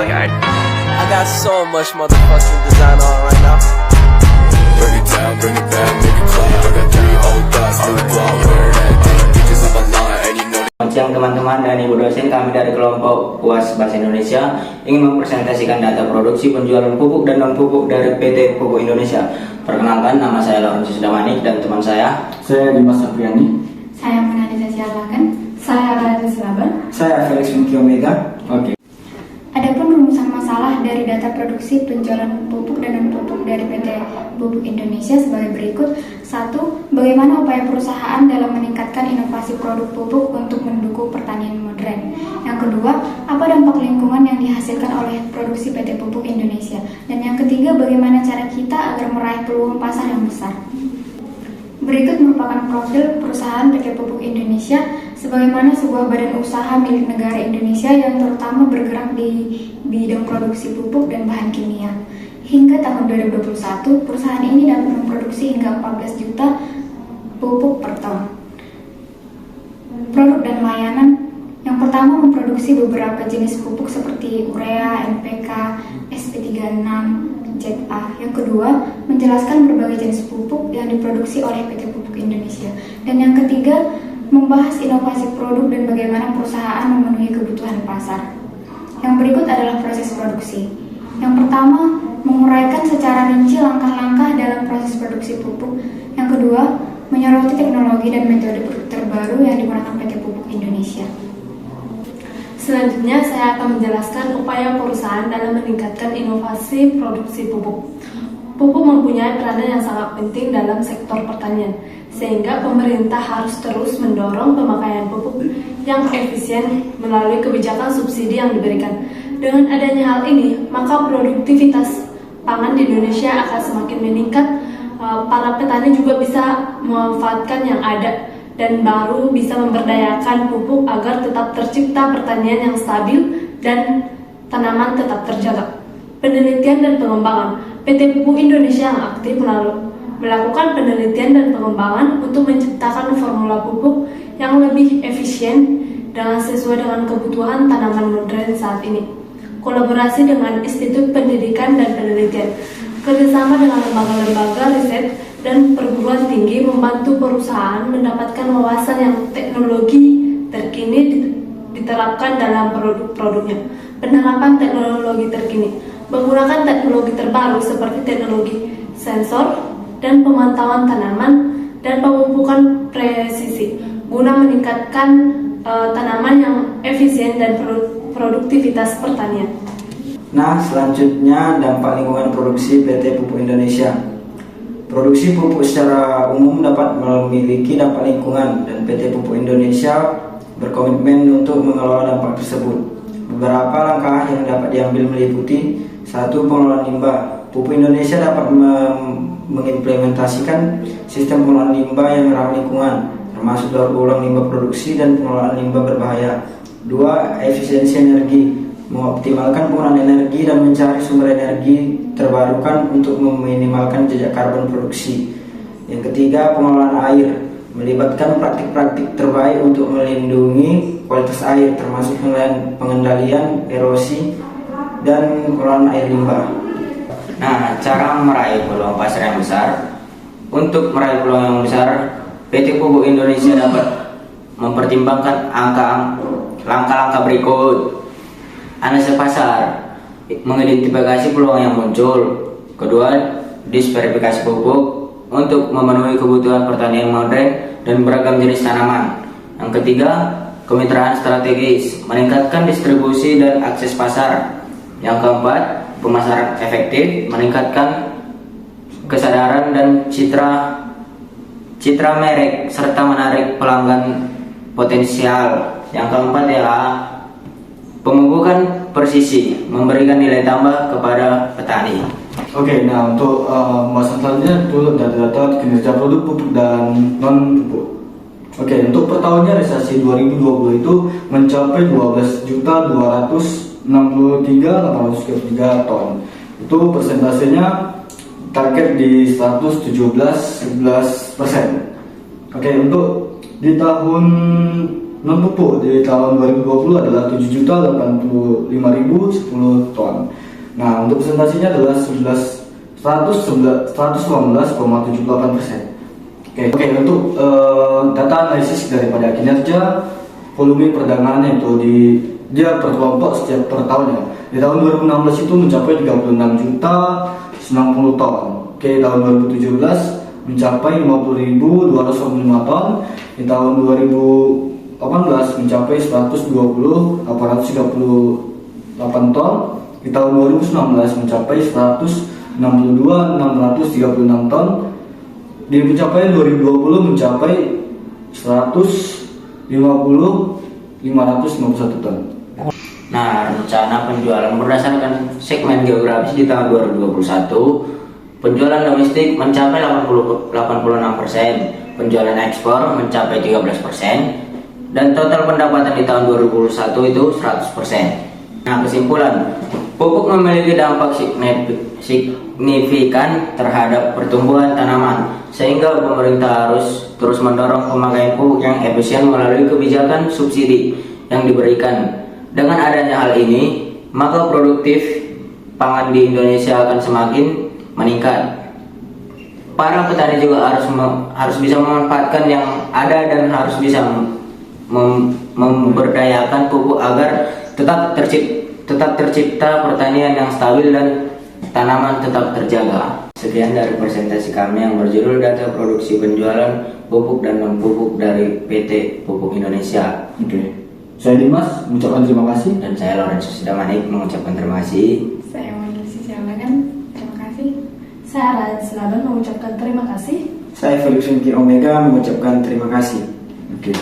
like I got so much motherfucking design on right now. Bring it down, bring it back, make it clap. I got 3 old thoughts, new block, where that thing bitches up a line, and you know. Selamat siang teman-teman dan ibu dosen, kami dari kelompok UAS Bahasa Indonesia ingin mempresentasikan data produksi penjualan pupuk dan non pupuk dari PT Pupuk Indonesia. Perkenalkan, nama saya Laurensius Damanik dan teman saya Dimas Afriani. Saya Manadisa Sialakan. Saya Radha Silaban. Saya Felix Miki Omega. Oke. Adapun rumusan masalah dari data produksi penjualan pupuk dan non-pupuk dari PT Pupuk Indonesia sebagai berikut. 1. Bagaimana upaya perusahaan dalam meningkatkan inovasi produk pupuk untuk mendukung pertanian modern. Yang kedua, apa dampak lingkungan yang dihasilkan oleh produksi PT Pupuk Indonesia. Dan yang ketiga, bagaimana cara kita agar meraih peluang pasar yang besar. Berikut merupakan profil perusahaan PT Pupuk Indonesia sebagaimana sebuah badan usaha milik negara Indonesia yang terutama bergerak di bidang produksi pupuk dan bahan kimia. Hingga tahun 2021, perusahaan ini dapat memproduksi hingga 14 juta pupuk per tahun. Produk dan layanan. Yang pertama, memproduksi beberapa jenis pupuk seperti urea, NPK, SP36, ZA. Yang kedua, menjelaskan berbagai jenis pupuk yang diproduksi oleh PT Pupuk Indonesia. Dan yang ketiga, membahas inovasi produk dan bagaimana perusahaan memenuhi kebutuhan pasar. Yang berikut adalah proses produksi. Yang pertama, menguraikan secara rinci langkah-langkah dalam proses produksi pupuk. Yang kedua, menyoroti teknologi dan metode terbaru yang digunakan PT Pupuk Indonesia. Selanjutnya, saya akan menjelaskan upaya perusahaan dalam meningkatkan inovasi produksi pupuk. Pupuk mempunyai peranan yang sangat penting dalam sektor pertanian, sehingga pemerintah harus terus mendorong pemakaian pupuk yang efisien melalui kebijakan subsidi yang diberikan. Dengan adanya hal ini, maka produktivitas pangan di Indonesia akan semakin meningkat. Para petani juga bisa memanfaatkan yang ada dan baru bisa memberdayakan pupuk agar tetap tercipta pertanian yang stabil dan tanaman tetap terjaga. Penelitian dan pengembangan. PT Pupuk Indonesia yang aktif melakukan penelitian dan pengembangan untuk menciptakan formula pupuk yang lebih efisien dengan sesuai dengan kebutuhan tanaman modern saat ini. Kolaborasi dengan Institut Pendidikan dan Penelitian, kerjasama dengan lembaga-lembaga riset dan perguruan tinggi membantu perusahaan mendapatkan wawasan yang teknologi terkini diterapkan dalam produk-produknya. Penerapan teknologi terkini menggunakan teknologi terbaru seperti teknologi sensor dan pemantauan tanaman dan pemupukan presisi guna meningkatkan tanaman yang efisien dan produktivitas pertanian. Nah, selanjutnya dampak lingkungan produksi PT Pupuk Indonesia. Produksi pupuk secara umum dapat memiliki dampak lingkungan dan PT Pupuk Indonesia berkomitmen untuk mengelola dampak tersebut. Beberapa langkah yang dapat diambil meliputi: 1. Pengelolaan limbah. Pupuk Indonesia dapat mengimplementasikan sistem pengelolaan limbah yang ramah lingkungan, termasuk daur ulang limbah produksi dan pengelolaan limbah berbahaya. 2. Efisiensi energi. Mengoptimalkan penggunaan energi dan mencari sumber energi terbarukan untuk meminimalkan jejak karbon produksi. Yang ketiga, pengelolaan air. Melibatkan praktik-praktik terbaik untuk melindungi kualitas air, termasuk pengendalian erosi dan pengelolaan air limbah. Nah, cara meraih peluang pasar yang besar. Untuk meraih peluang yang besar, PT Pupuk Indonesia dapat mempertimbangkan langkah-langkah berikut. Analisis pasar, mengidentifikasi peluang yang muncul. Kedua, disverifikasi pupuk untuk memenuhi kebutuhan pertanian modern dan beragam jenis tanaman. Yang ketiga, kemitraan strategis, meningkatkan distribusi dan akses pasar. Yang keempat, pemasaran efektif, meningkatkan kesadaran dan citra merek serta menarik pelanggan potensial. Yang keempat adalah pemupukan presisi, memberikan nilai tambah kepada petani. Oke, nah untuk pembahasan selanjutnya itu data-data kinerja produk pupuk dan non pupuk. Oke, untuk per tahunnya realisasi 2020 itu mencapai 12.263.833 ton. Itu persentasenya target di 117,11%. Oke, untuk di tahun non pupuk di tahun 2020 adalah 7.085.010 ton. Nah, untuk presentasinya adalah 119,78%. Oke, untuk data analisis daripada kinerja volume perdagangan itu dia berkelompok setiap per tahunnya. Di tahun 2016 itu mencapai 36 juta 90 ton. Oke, tahun 2017 mencapai 50.245 ton. Di tahun 2018 mencapai 120.838 ton. Di tahun 2019 mencapai 162.636 ton. Di pencapaian 2020 mencapai 150.551 ton. Nah, rencana penjualan berdasarkan segmen geografis di tahun 2021, penjualan domestik mencapai 86%, penjualan ekspor mencapai 13%, dan total pendapatan di tahun 2021 itu 100%. Nah, kesimpulan, pupuk memiliki dampak signifikan terhadap pertumbuhan tanaman, sehingga pemerintah harus terus mendorong pemakaian pupuk yang efisien melalui kebijakan subsidi yang diberikan. Dengan adanya hal ini, maka produktif pangan di Indonesia akan semakin meningkat. Para petani juga harus bisa memanfaatkan yang ada dan harus bisa memberdayakan pupuk agar tetap tercipta pertanian yang stabil dan tanaman tetap terjaga. Sekian dari presentasi kami yang berjudul data produksi penjualan pupuk dan non pupuk dari PT Pupuk Indonesia. Oke. Saya Dimas mengucapkan terima kasih. Dan saya Lorenzo Sidamanik mengucapkan terima kasasi. Saya Manusi Sialagan, terima kasih. Saya Ryan Selaban mengucapkan terima kasih. Saya Felix Winky Omega mengucapkan terima kasih. Oke.